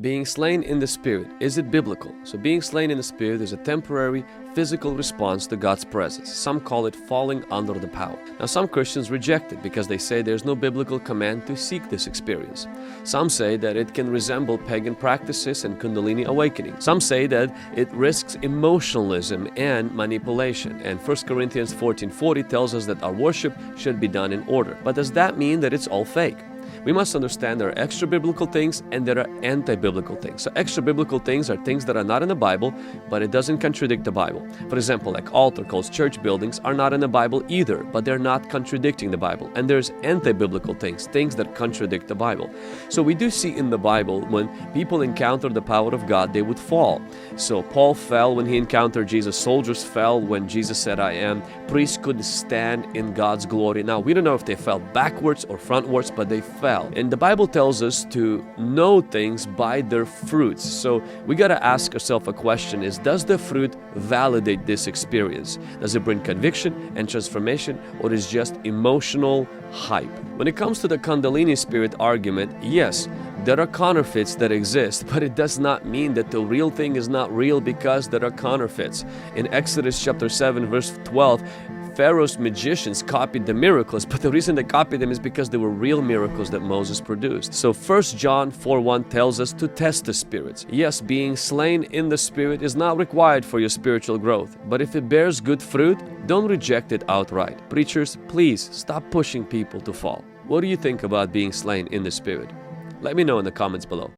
Being slain in the Spirit, is it biblical? So being slain in the Spirit is a temporary physical response to God's presence. Some call it falling under the power. Now some Christians reject it because they say there's no biblical command to seek this experience. Some say that it can resemble pagan practices and Kundalini awakening. Some say that it risks emotionalism and manipulation. And 1 Corinthians 14:40 tells us that our worship should be done in order. But does that mean that it's all fake? We must understand there are extra-biblical things and there are anti-biblical things. So extra-biblical things are things that are not in the Bible, but it doesn't contradict the Bible. For example, like altar calls, church buildings are not in the Bible either, but they're not contradicting the Bible. And there's anti-biblical things, things that contradict the Bible. So we do see in the Bible when people encounter the power of God, they would fall. So Paul fell when he encountered Jesus. Soldiers fell when Jesus said, "I am." Priests couldn't stand in God's glory. Now, we don't know if they fell backwards or frontwards, but they fell. And the Bible tells us to know things by their fruits. So we got to ask ourselves a question is, does the fruit validate this experience? Does it bring conviction and transformation, or is just emotional hype? When it comes to the Kundalini spirit argument, yes, there are counterfeits that exist, but it does not mean that the real thing is not real because there are counterfeits. In Exodus chapter 7 verse 12, Pharaoh's magicians copied the miracles, but the reason they copied them is because they were real miracles that Moses produced. So 1 John 4:1 tells us to test the spirits. Yes, being slain in the Spirit is not required for your spiritual growth, but if it bears good fruit, don't reject it outright. Preachers, please stop pushing people to fall. What do you think about being slain in the Spirit? Let me know in the comments below.